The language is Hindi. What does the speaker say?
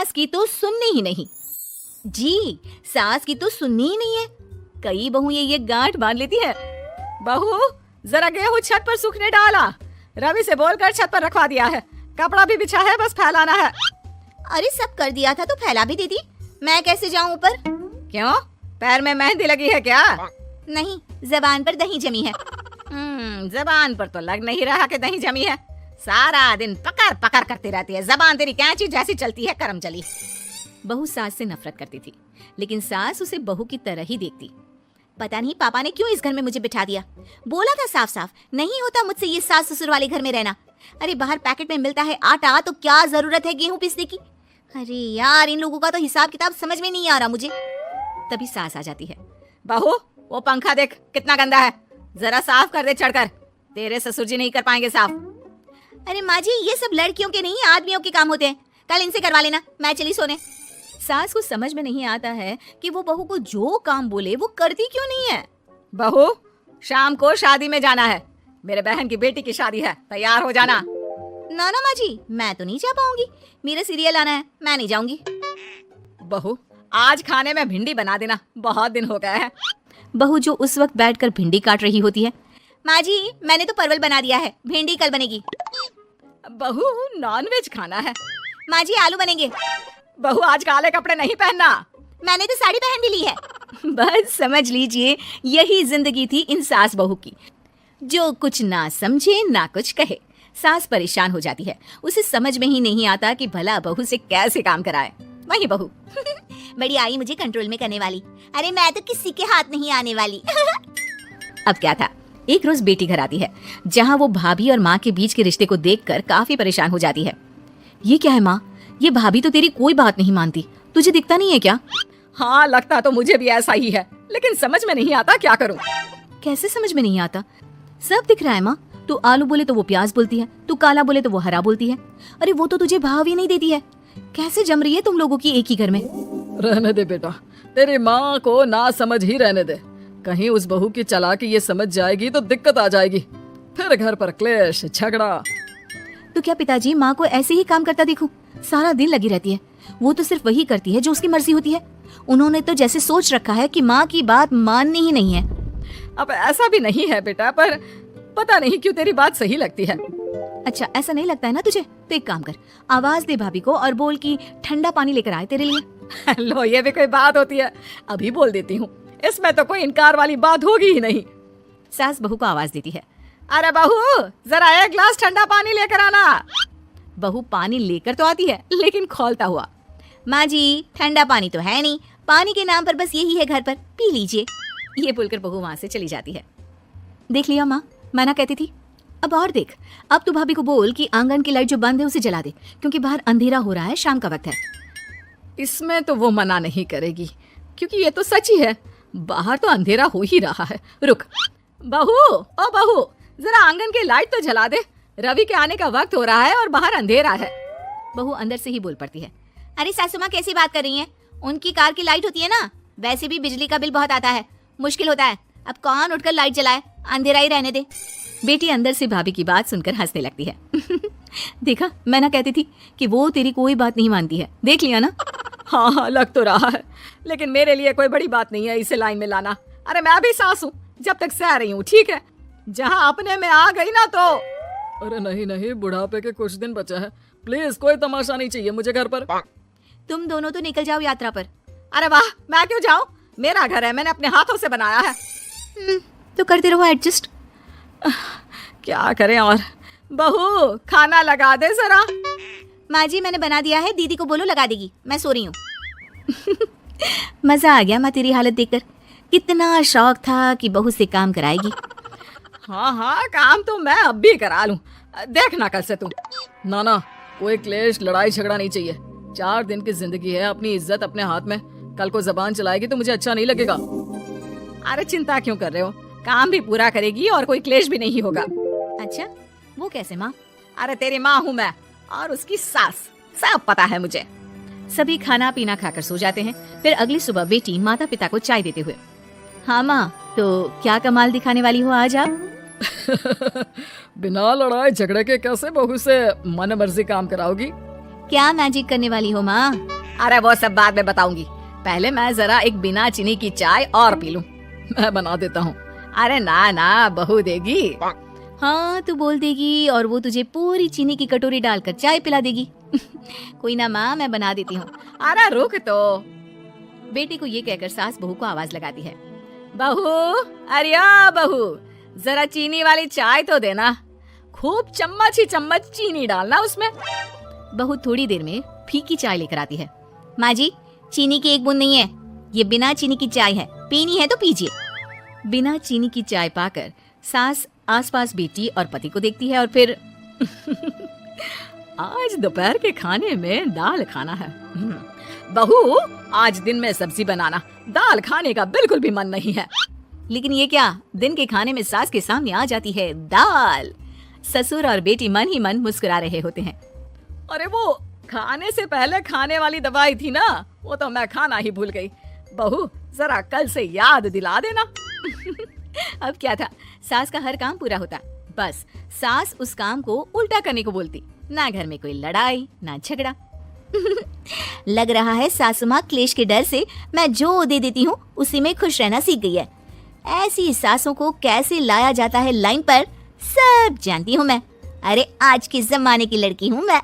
सास की तो सुननी ही नहीं। जी, सास की तो सुननी ही नहीं है। कई बहू ये गांठ बांध लेती है। बहू, जरा गेहूं छत पर सूखने डाला। रवि से बोलकर छत पर रखवा दिया है। कपड़ा भी बिछा है, बस फैलाना है। अरे सब कर दिया था तो फैला भी देती। मैं कैसे जाऊं ऊपर? क्यों, पैर में मेहंदी लगी है क्या? नहीं, जबान पर दही जमी है। जबान पर तो लग नहीं रहा कि दही जमी है। सारा दिन पकड़ पकड़ करती रहती है। जबान तेरी कैंची जैसी चलती है, करम चली। बहू सास से नफरत करती थी, लेकिन सास उसे बहू की तरह ही देखती। पता नहीं पापा ने क्यों इस घर में मुझे बिठा दिया। बोला था साफ साफ, नहीं होता मुझसे ये सास ससुर वाले घर में रहना। अरे बाहर पैकेट में मिलता है आटा, तो क्या जरूरत है गेहूं पीसने की। अरे यार, इन लोगों का तो हिसाब किताब समझ में नहीं आ रहा मुझे। तभी सास आ जाती है। बहू, वो पंखा देख कितना गंदा है, जरा साफ कर दे चढ़कर। तेरे ससुर जी नहीं कर पाएंगे साफ। अरे माँ जी, ये सब लड़कियों के नहीं आदमियों के काम होते हैं। कल इनसे करवा लेना, मैं चली सोने। सास को समझ में नहीं आता है कि वो बहू को जो काम बोले वो करती क्यों नहीं है। बहू, शाम को शादी में जाना है। मेरे बहन की बेटी की शादी है, तैयार हो जाना। ना ना माँ जी, मैं तो नहीं जा पाऊंगी। मेरा सीरियल आना है, मैं नहीं जाऊंगी। बहू, आज खाने में भिंडी बना देना, बहुत दिन हो गए हैं। बहू जो उस वक्त बैठकर भिंडी काट रही होती है। माँ जी, मैंने तो परवल बना दिया है, भिंडी कल बनेगी। बहू, नॉनवेज खाना है। माँ जी, आलू बनेंगे। बहू, आज काले कपड़े नहीं पहनना। मैंने तो साड़ी पहन भी ली है। बस समझ लीजिए, यही जिंदगी थी इन सास बहू की। जो कुछ ना समझे ना कुछ कहे। सास परेशान हो जाती है, उसे समझ में ही नहीं आता कि भला बहू से कैसे काम कराए। वही बहू बड़ी आई मुझे कंट्रोल में करने वाली। अरे मैं तो किसी के हाथ नहीं आने वाली। अब क्या था, एक रोज बेटी घर आती है, जहाँ वो भाभी और माँ के बीच के रिश्ते को देखकर काफी परेशान हो जाती है। ये क्या है माँ, ये भाभी तो तेरी कोई बात नहीं मानती, तुझे दिखता नहीं है क्या? हाँ, लगता तो मुझे भी ऐसा ही है, लेकिन समझ में नहीं आता क्या करूं। कैसे समझ में नहीं आता? सब दिख रहा है माँ। तू आलू बोले तो वो प्याज बोलती है, तू काला बोले तो वो हरा बोलती है। अरे वो तो तुझे भाव ही नहीं देती है। कैसे जम रही है तुम लोगों की एक ही घर में? रहने दे बेटा, तेरी माँ को ना समझ ही रहने दे। कहीं उस बहू की चालाकी ये समझ जाएगी तो दिक्कत आ जाएगी, फिर घर पर क्लेश झगड़ा। तो क्या पिताजी माँ को ऐसे ही काम करता देखूं? सारा दिन लगी रहती है। वो तो सिर्फ वही करती है जो उसकी मर्जी होती है। उन्होंने तो जैसे सोच रखा है कि माँ की बात माननी ही नहीं है। अब ऐसा भी नहीं है बेटा, पर पता नहीं क्यों तेरी बात सही लगती है। अच्छा, ऐसा नहीं लगता है ना तुझे? तो एक काम कर, आवाज दे भाभी को और बोल कि ठंडा पानी लेकर आए तेरे लिए। लो, ये भी कोई बात होती है? अभी बोल देती हूँ, इसमें तो कोई इनकार वाली बात होगी ही नहीं। सास बहू को आवाज देती है। अरे बहू, जरा एक गिलास ठंडा पानी लेकर आना। बहू पानी लेकर तो आती है, लेकिन खौलता हुआ। माँ जी, ठंडा पानी तो है नहीं, पानी के नाम पर बस यही है घर पर, पी लीजिए। ये बोलकर बहू वहां से चली जाती है। देख लिया माँ, मैं ना कहती थी। अब और देख, अब तू भाभी को बोल कि आंगन की लाइट जो बंद है उसे जला दे, क्योंकि बाहर अंधेरा हो रहा है, शाम का वक्त है। इसमें तो वो मना नहीं करेगी, क्योंकि ये तो सच ही है, बाहर तो अंधेरा हो ही रहा है। रुक बहू, ओ बहू, जरा आंगन की लाइट तो जला दे। रवि के आने का वक्त हो रहा है और बाहर अंधेरा है। बहू अंदर से ही बोल पड़ती है। अरे सासू माँ, कैसी बात कर रही हैं? उनकी कार की लाइट होती है ना, वैसे भी बिजली का बिल बहुत आता है, मुश्किल होता है। अब कौन उठकर लाइट जलाए, अंधेरा ही रहने दे। बेटी अंदर से भाभी की बात सुनकर हंसने लगती है। देखा, मैं ना कहती थी कि वो तेरी कोई बात नहीं मानती है, देख लिया ना। हाँ हाँ, लग तो रहा है, लेकिन मेरे लिए कोई बड़ी बात नहीं है इसे लाइन में लाना। अरे मैं भी सास हूँ, जब तक सह रही हूँ, ठीक है? जहाँ अपने में आ गई ना तो। अरे नहीं नहीं, बुढ़ापे के कुछ दिन बचा है, प्लीज कोई तमाशा नहीं चाहिए मुझे घर पर। तुम दोनों तो निकल जाओ यात्रा पर। अरे वाह, मैं क्यों जाऊँ? मेरा घर है, मैंने अपने हाथों से बनाया है। तो करते रहो एडजस्ट। क्या करें और। बहू, खाना लगा दे जरा। माँ जी, मैंने बना दिया है, दीदी को बोलो लगा देगी, मैं सो रही हूँ। मजा आ गया माँ तेरी हालत देखकर। कितना शौक था कि बहू से काम कराएगी। हाँ हाँ, काम तो मैं अब भी करा लूं, देखना कल से तू। ना ना, कोई क्लेश लड़ाई झगड़ा नहीं चाहिए। 4 दिन की जिंदगी है, अपनी इज्जत अपने हाथ में। कल को जबान चलाएगी तो मुझे अच्छा नहीं लगेगा। अरे चिंता क्यों कर रहे हो, काम भी पूरा करेगी और कोई क्लेश भी नहीं होगा। अच्छा, वो कैसे माँ? अरे तेरी माँ हूँ मैं और उसकी सास, सब पता है मुझे। सभी खाना पीना खाकर सो जाते हैं। फिर अगली सुबह बेटी माता पिता को चाय देते हुए। हाँ माँ, तो क्या कमाल दिखाने वाली हो आज आप? बिना लड़ाई झगड़े के कैसे बहू से मन मर्जी काम कराओगी? क्या मैजिक करने वाली हो माँ? अरे वो सब बाद में बताऊंगी, पहले मैं जरा एक बिना चीनी की चाय और पी लूं। मैं बना देता हूँ। अरे ना ना, बहू देगी। हाँ तू बोल देगी और वो तुझे पूरी चीनी की कटोरी डालकर चाय पिला देगी। कोई ना माँ, मैं बना देती हूँ। अरे रुक तो। बेटे को ये कहकर सास बहू को आवाज लगाती है। बहू, अरे ओ बहू, जरा चीनी वाली चाय तो देना। खूब चम्मच ही चम्मच चीनी डालना उसमें। बहू थोड़ी देर में फीकी चाय लेकर आती है। माँ जी, चीनी की एक बूंद नहीं है, ये बिना चीनी की चाय है, पीनी है तो पीजिए। बिना चीनी की चाय पाकर सास आसपास बेटी और पति को देखती है और फिर आज दोपहर के खाने में दाल खाना है। बहू, आज दिन में सब्जी बनाना, दाल खाने का बिल्कुल भी मन नहीं है। लेकिन ये क्या, दिन के खाने में सास के सामने आ जाती है दाल। ससुर और बेटी मन ही मन मुस्कुरा रहे होते हैं। अरे वो खाने से पहले खाने वाली दवाई थी ना, वो तो मैं खाना ही भूल गई। बहू, जरा कल से याद दिला देना। अब क्या था, सास का हर काम पूरा होता, बस सास उस काम को उल्टा करने को बोलती। ना घर में कोई लड़ाई ना झगड़ा। लग रहा है सासू माँ क्लेश के डर से मैं जो दे देती हूँ उसी में खुश रहना सीख गई है। ऐसी सासों को कैसे लाया जाता है लाइन पर, सब जानती हूँ मैं। अरे आज के जमाने की लड़की हूँ मैं।